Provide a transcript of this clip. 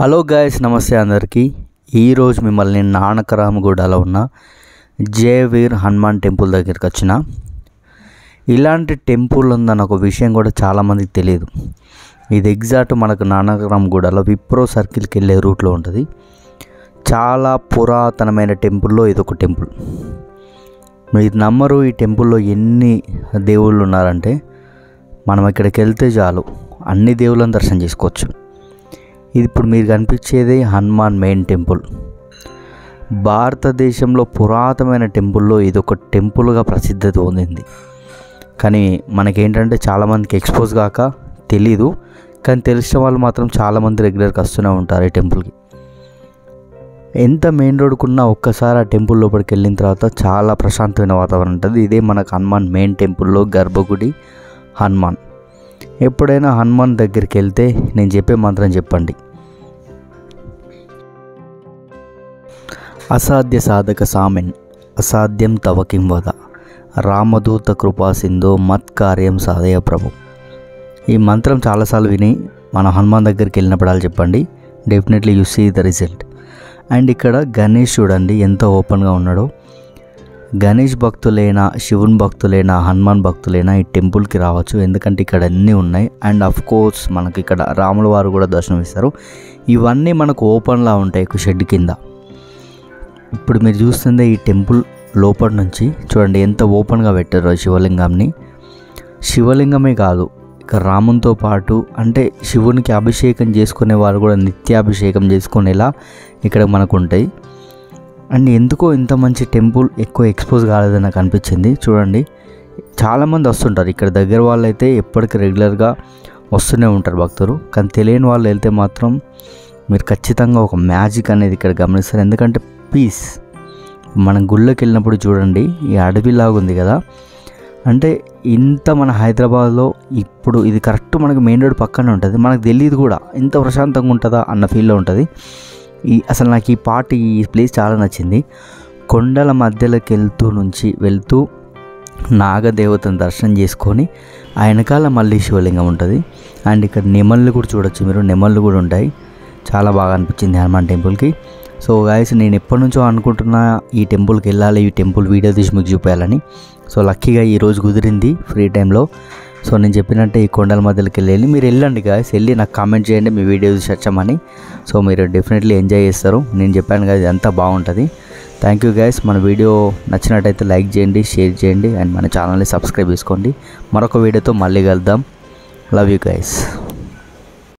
Hello guys, నమస్తే అందరికీ. ఈరోజు మిమ్మల్ని నానకరామగూడలో ఉన్న జయవీర్ హనుమాన్ టెంపుల్ దగ్గరికి వచ్చిన. ఇలాంటి టెంపుల్ ఉందన్న ఒక విషయం కూడా చాలామందికి తెలియదు. ఇది ఎగ్జాక్ట్ మనకు నానకరామగూడలో విప్రో సర్కిల్కి వెళ్ళే రూట్లో ఉంటుంది. చాలా పురాతనమైన టెంపుల్లో ఇదొక టెంపుల్. మీరు నమ్మరు, ఈ టెంపుల్లో ఎన్ని దేవుళ్ళు ఉన్నారంటే మనం ఇక్కడికి వెళ్తే చాలు అన్ని దేవుళ్ళని దర్శనం చేసుకోవచ్చు. ఇది ఇప్పుడు మీరు కనిపించేది హనుమాన్ మెయిన్ టెంపుల్. భారతదేశంలో పురాతనమైన టెంపుల్లో ఇది ఒక టెంపుల్గా ప్రసిద్ధి పొందింది. కానీ మనకేంటంటే చాలామందికి ఎక్స్పోజ్ కాక తెలీదు. కానీ తెలిసిన వాళ్ళు మాత్రం చాలామంది రెగ్యులర్గా వస్తూనే ఉంటారు ఈ టెంపుల్కి. ఎంత మెయిన్ రోడ్కున్నా ఒక్కసారి ఆ టెంపుల్ లోపలికి వెళ్ళిన తర్వాత చాలా ప్రశాంతమైన వాతావరణం ఉంటుంది. ఇదే మనకు హనుమాన్ మెయిన్ టెంపుల్లో గర్భగుడి హనుమాన్. ఎప్పుడైనా హనుమాన్ దగ్గరికి వెళ్తే నేను చెప్పే మంత్రం చెప్పండి. అసాధ్య సాధక సామెన్ అసాధ్యం తవ కిం వద రామదూత కృపా సింధో మత్ కార్యం సాధయ ప్రభు. ఈ మంత్రం చాలాసార్లు విని మన హనుమాన్ దగ్గరికి వెళ్ళినప్పుడు అలా చెప్పండి. Definitely you see the result. And ఇక్కడ గణేష్ చూడండి ఎంత ఓపెన్గా ఉన్నాడో. గణేష్ భక్తులైనా, శివుని భక్తులైనా, హనుమాన్ భక్తులైనా ఈ టెంపుల్కి రావచ్చు. ఎందుకంటే ఇక్కడ అన్నీ ఉన్నాయి. అండ్ అఫ్ కోర్స్ మనకి ఇక్కడ రాముల వారు కూడా దర్శనం ఇస్తారు. ఇవన్నీ మనకు ఓపెన్లా ఉంటాయి ఒక షెడ్ కింద. ఇప్పుడు మీరు చూస్తుందే ఈ టెంపుల్ లోపల నుంచి చూడండి ఎంత ఓపెన్గా పెట్టారో శివలింగాన్ని. శివలింగమే కాదు, ఇక రామునితో పాటు అంటే శివునికి అభిషేకం చేసుకునే వాళ్ళు కూడా నిత్యాభిషేకం చేసుకునేలా ఇక్కడ మనకు ఉంటాయి. అండ్ ఎందుకో ఇంత మంచి టెంపుల్ ఎక్కువ ఎక్స్పోజ్ కాలేదని నాకు అనిపించింది. చూడండి చాలామంది వస్తుంటారు ఇక్కడ, దగ్గర వాళ్ళు అయితే ఎప్పటికీ రెగ్యులర్గా వస్తూనే ఉంటారు భక్తులు. కానీ తెలియని వాళ్ళు వెళ్తే మాత్రం మీరు ఖచ్చితంగా ఒక మ్యాజిక్ అనేది ఇక్కడ గమనిస్తారు. ఎందుకంటే పీస్. మనం గుళ్ళకి వెళ్ళినప్పుడు చూడండి ఈ అడవిలాగా ఉంది కదా, అంటే ఇంత మన హైదరాబాద్లో ఇప్పుడు ఇది కరెక్ట్ మనకి మెయిన్ రోడ్ పక్కనే ఉంటుంది. మనకు తెలియదు కూడా ఇంత ప్రశాంతంగా ఉంటుందా అన్న ఫీల్లో ఉంటుంది. అసలు నాకు ఈ ప్లేస్ చాలా నచ్చింది. కొండల మధ్యలోకి వెళ్తూ నాగదేవతను దర్శనం చేసుకొని ఆ వెనకాల మళ్ళీ శివలింగం ఉంటుంది. అండ్ ఇక్కడ నెమళ్ళు కూడా చూడొచ్చు మీరు, నెమళ్ళు కూడా ఉంటాయి. చాలా బాగా అనిపించింది హనుమాన్ టెంపుల్కి. సో గాయస్, నేను ఎప్పటి నుంచో అనుకుంటున్నా ఈ టెంపుల్కి వెళ్ళాలి, ఈ టెంపుల్ వీడియో తీసి మీకు చూపించాలని. సో లక్కీగా ఈరోజు కుదిరింది ఫ్రీ టైంలో. సో నేను చెప్పినట్టే ఈ కొండల మధ్యలోకి వెళ్ళి మీరు వెళ్ళండి గాయస్, వెళ్ళి నాకు కామెంట్ చేయండి మీ వీడియో చూసి వచ్చామని. సో మీరు డెఫినెట్లీ ఎంజాయ్ చేస్తారు. నేను చెప్పాను కదా ఇదంతా బాగుంటుంది. Thank you guys. మన వీడియో నచ్చినట్టయితే లైక్ చేయండి, షేర్ చేయండి అండ్ మన ఛానల్ని సబ్స్క్రైబ్ చేసుకోండి. మరొక వీడియోతో మళ్ళీ కలుద్దాం. Love you guys.